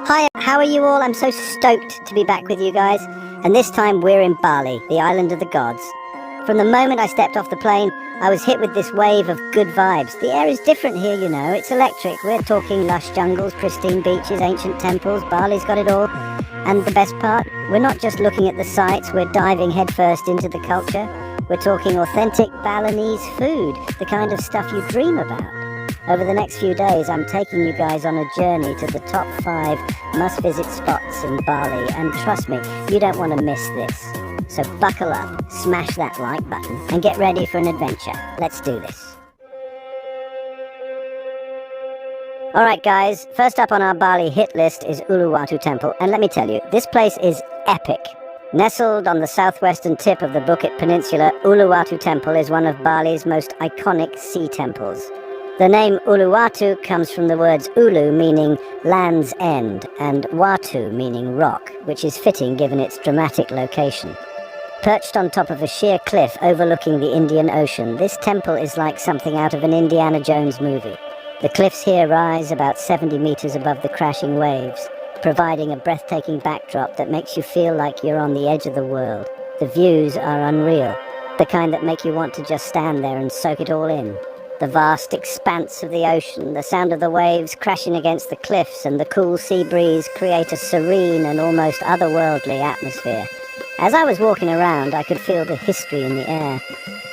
Hi, how are you all? I'm so stoked to be back with you guys. And this time we're in Bali, the island of the gods. From the moment I stepped off the plane, I was hit with this wave of good vibes. The air is different here, you know. It's electric. We're talking lush jungles, pristine beaches, ancient temples. Bali's got it all. And the best part, we're not just looking at the sights, we're diving headfirst into the culture. We're talking authentic Balinese food, the kind of stuff you dream about. Over the next few days, I'm taking you guys on a journey to the top 5 must-visit spots in Bali, and trust me, you don't want to miss this. So buckle up, smash that like button, and get ready for an adventure. Let's do this. Alright guys, first up on our Bali hit list is Uluwatu Temple, and let me tell you, this place is epic. Nestled on the southwestern tip of the Bukit Peninsula, Uluwatu Temple is one of Bali's most iconic sea temples. The name Uluwatu comes from the words Ulu meaning land's end and Watu meaning rock, which is fitting given its dramatic location. Perched on top of a sheer cliff overlooking the Indian Ocean, this temple is like something out of an Indiana Jones movie. The cliffs here rise about 70 meters above the crashing waves, providing a breathtaking backdrop that makes you feel like you're on the edge of the world. The views are unreal, the kind that make you want to just stand there and soak it all in. The vast expanse of the ocean, the sound of the waves crashing against the cliffs, and the cool sea breeze create a serene and almost otherworldly atmosphere. As I was walking around, I could feel the history in the air.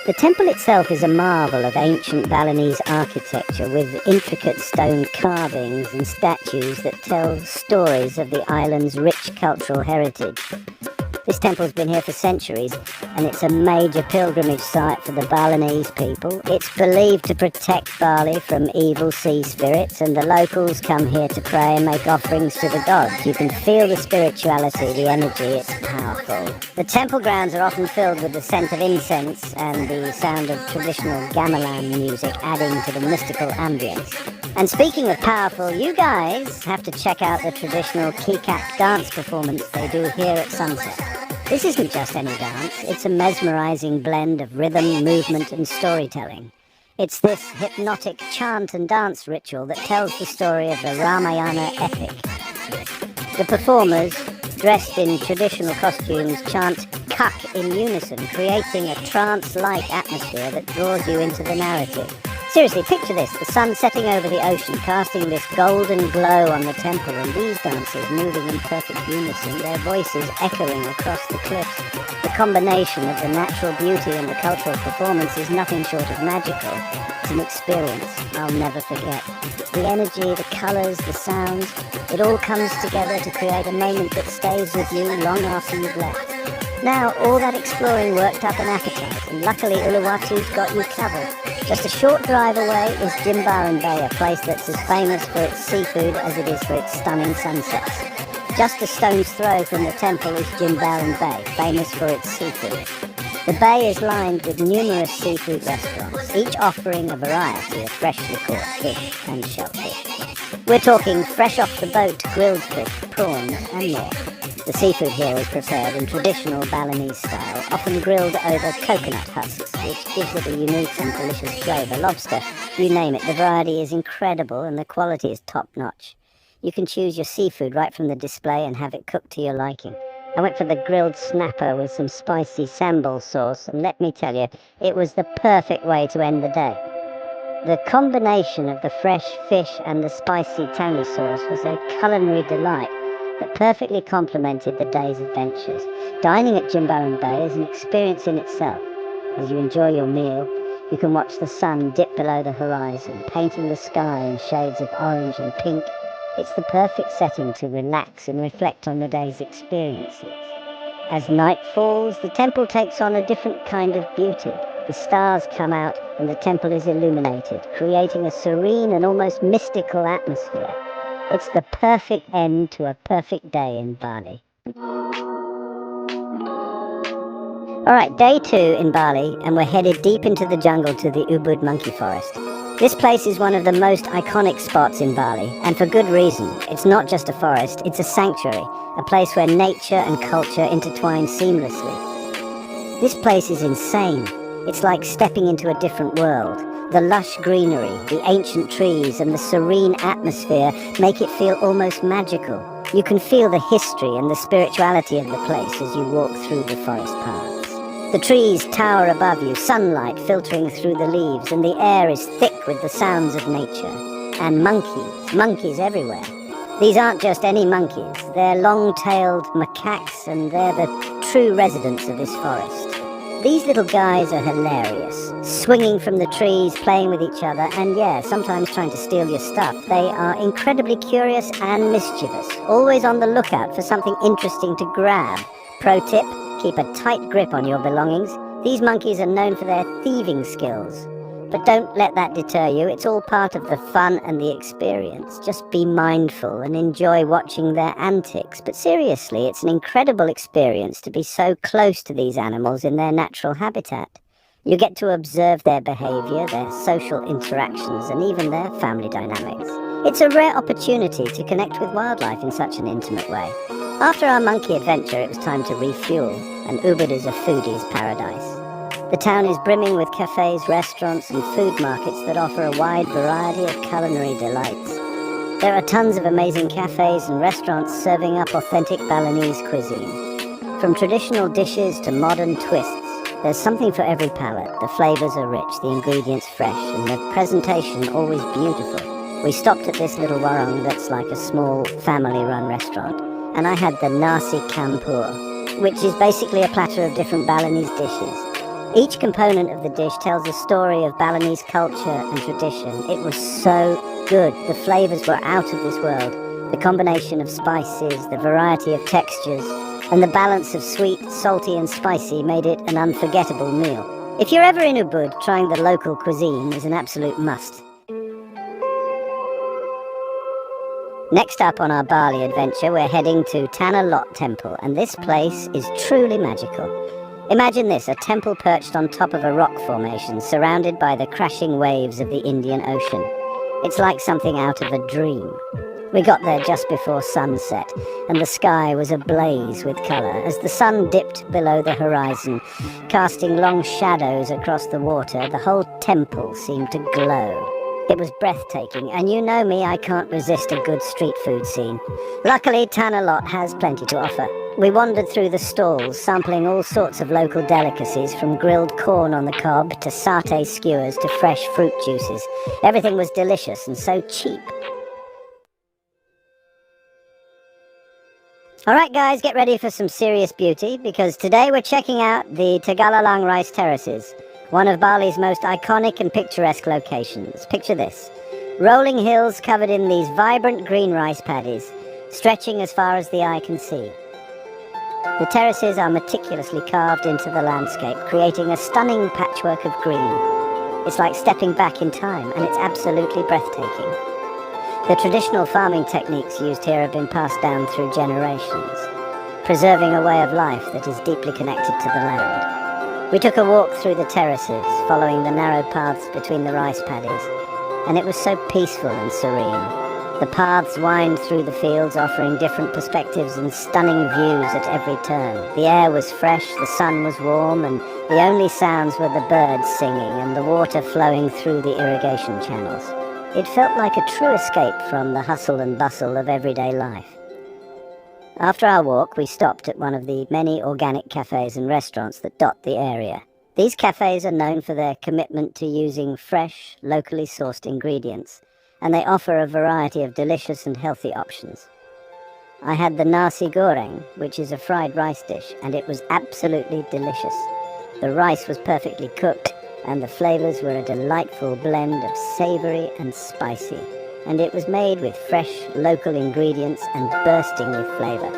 The temple itself is a marvel of ancient Balinese architecture with intricate stone carvings and statues that tell stories of the island's rich cultural heritage. This temple's been here for centuries, and it's a major pilgrimage site for the Balinese people. It's believed to protect Bali from evil sea spirits, and the locals come here to pray and make offerings to the gods. You can feel the spirituality, the energy, it's powerful. The temple grounds are often filled with the scent of incense and the sound of traditional gamelan music, adding to the mystical ambience. And speaking of powerful, you guys have to check out the traditional kikak dance performance they do here at sunset. This isn't just any dance, it's a mesmerizing blend of rhythm, movement and storytelling. It's this hypnotic chant and dance ritual that tells the story of the Ramayana epic. The performers, dressed in traditional costumes, chant kak in unison, creating a trance-like atmosphere that draws you into the narrative. Seriously, picture this, the sun setting over the ocean, casting this golden glow on the temple, and these dancers moving in perfect unison, their voices echoing across the cliffs. The combination of the natural beauty and the cultural performance is nothing short of magical. It's an experience I'll never forget. The energy, the colours, the sounds, it all comes together to create a moment that stays with you long after you've left. Now, all that exploring worked up an appetite, and luckily Uluwatu's got you covered. Just a short drive away is Jimbaran Bay, a place that's as famous for its seafood as it is for its stunning sunsets. Just a stone's throw from the temple is Jimbaran Bay, famous for its seafood. The bay is lined with numerous seafood restaurants, each offering a variety of freshly caught fish and shellfish. We're talking fresh off the boat grilled fish, prawns and more. The seafood here is prepared in traditional Balinese style, often grilled over coconut husks, which gives it a unique and delicious flavour. Lobster, you name it, the variety is incredible and the quality is top-notch. You can choose your seafood right from the display and have it cooked to your liking. I went for the grilled snapper with some spicy sambal sauce, and let me tell you, it was the perfect way to end the day. The combination of the fresh fish and the spicy tangy sauce was a culinary delight that perfectly complemented the day's adventures. Dining at Jimbaran Bay is an experience in itself. As you enjoy your meal, you can watch the sun dip below the horizon, painting the sky in shades of orange and pink. It's the perfect setting to relax and reflect on the day's experiences. As night falls, the temple takes on a different kind of beauty. The stars come out and the temple is illuminated, creating a serene and almost mystical atmosphere. It's the perfect end to a perfect day in Bali. Alright, day 2 in Bali, and we're headed deep into the jungle to the Ubud monkey forest. This place is one of the most iconic spots in Bali, and for good reason. It's not just a forest, it's a sanctuary, a place where nature and culture intertwine seamlessly. This place is insane. It's like stepping into a different world. The lush greenery, the ancient trees, and the serene atmosphere make it feel almost magical. You can feel the history and the spirituality of the place as you walk through the forest paths. The trees tower above you, sunlight filtering through the leaves, and the air is thick with the sounds of nature. And monkeys everywhere. These aren't just any monkeys, they're long-tailed macaques, and they're the true residents of this forest. These little guys are hilarious, swinging from the trees, playing with each other, and yeah, sometimes trying to steal your stuff. They are incredibly curious and mischievous, always on the lookout for something interesting to grab. Pro tip, keep a tight grip on your belongings. These monkeys are known for their thieving skills. But don't let that deter you, it's all part of the fun and the experience. Just be mindful and enjoy watching their antics. But seriously, it's an incredible experience to be so close to these animals in their natural habitat. You get to observe their behavior, their social interactions, and even their family dynamics. It's a rare opportunity to connect with wildlife in such an intimate way. After our monkey adventure, it was time to refuel, and Ubud is a foodie's paradise. The town is brimming with cafes, restaurants, and food markets that offer a wide variety of culinary delights. There are tons of amazing cafes and restaurants serving up authentic Balinese cuisine. From traditional dishes to modern twists, there's something for every palate. The flavors are rich, the ingredients fresh, and the presentation always beautiful. We stopped at this little warung that's like a small family-run restaurant, and I had the nasi campur, which is basically a platter of different Balinese dishes. Each component of the dish tells a story of Balinese culture and tradition. It was so good. The flavors were out of this world. The combination of spices, the variety of textures, and the balance of sweet, salty, and spicy made it an unforgettable meal. If you're ever in Ubud, trying the local cuisine is an absolute must. Next up on our Bali adventure, we're heading to Tanah Lot Temple, and this place is truly magical. Imagine this, a temple perched on top of a rock formation, surrounded by the crashing waves of the Indian Ocean. It's like something out of a dream. We got there just before sunset, and the sky was ablaze with colour. As the sun dipped below the horizon, casting long shadows across the water, the whole temple seemed to glow. It was breathtaking, and you know me, I can't resist a good street food scene. Luckily, Tanah Lot has plenty to offer. We wandered through the stalls, sampling all sorts of local delicacies, from grilled corn on the cob to satay skewers to fresh fruit juices. Everything was delicious and so cheap. Alright guys, get ready for some serious beauty, because today we're checking out the Tegalalang Rice Terraces, one of Bali's most iconic and picturesque locations. Picture this. Rolling hills covered in these vibrant green rice paddies, stretching as far as the eye can see. The terraces are meticulously carved into the landscape, creating a stunning patchwork of green. It's like stepping back in time, and it's absolutely breathtaking. The traditional farming techniques used here have been passed down through generations, preserving a way of life that is deeply connected to the land. We took a walk through the terraces, following the narrow paths between the rice paddies, and it was so peaceful and serene. The paths wind through the fields, offering different perspectives and stunning views at every turn. The air was fresh, the sun was warm, and the only sounds were the birds singing and the water flowing through the irrigation channels. It felt like a true escape from the hustle and bustle of everyday life. After our walk, we stopped at one of the many organic cafes and restaurants that dot the area. These cafes are known for their commitment to using fresh, locally sourced ingredients, and they offer a variety of delicious and healthy options. I had the nasi goreng, which is a fried rice dish, and it was absolutely delicious. The rice was perfectly cooked, and the flavors were a delightful blend of savory and spicy, and it was made with fresh, local ingredients and bursting with flavor.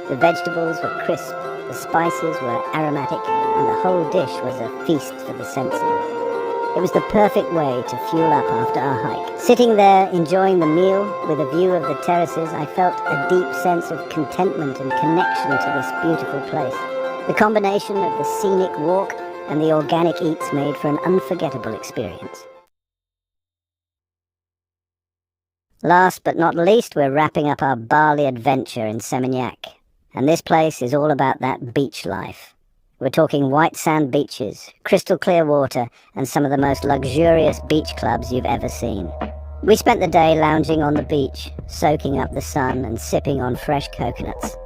The vegetables were crisp, the spices were aromatic, and the whole dish was a feast for the senses. It was the perfect way to fuel up after our hike. Sitting there, enjoying the meal with a view of the terraces, I felt a deep sense of contentment and connection to this beautiful place. The combination of the scenic walk and the organic eats made for an unforgettable experience. Last but not least, we're wrapping up our Bali adventure in Seminyak. And this place is all about that beach life. We're talking white sand beaches, crystal clear water, and some of the most luxurious beach clubs you've ever seen. We spent the day lounging on the beach, soaking up the sun and sipping on fresh coconuts.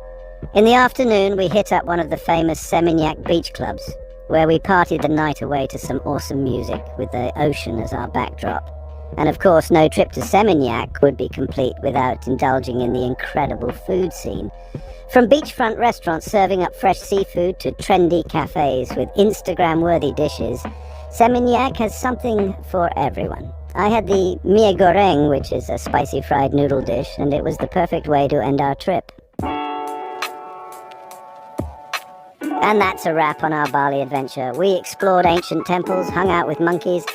In the afternoon, we hit up one of the famous Seminyak beach clubs, where we partied the night away to some awesome music with the ocean as our backdrop. And of course, no trip to Seminyak would be complete without indulging in the incredible food scene. From beachfront restaurants serving up fresh seafood to trendy cafes with Instagram-worthy dishes, Seminyak has something for everyone. I had the mie goreng, which is a spicy fried noodle dish, and it was the perfect way to end our trip. And that's a wrap on our Bali adventure. We explored ancient temples, hung out with monkeys,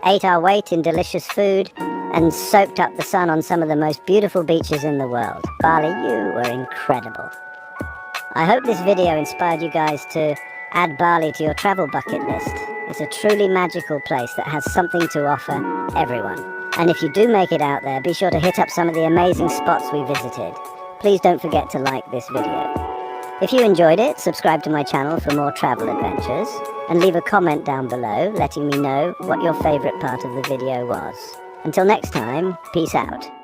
ate our weight in delicious food, and soaked up the sun on some of the most beautiful beaches in the world. Bali, you were incredible. I hope this video inspired you guys to add Bali to your travel bucket list. It's a truly magical place that has something to offer everyone. And if you do make it out there, be sure to hit up some of the amazing spots we visited. Please don't forget to like this video. If you enjoyed it, subscribe to my channel for more travel adventures, and leave a comment down below letting me know what your favorite part of the video was. Until next time, peace out.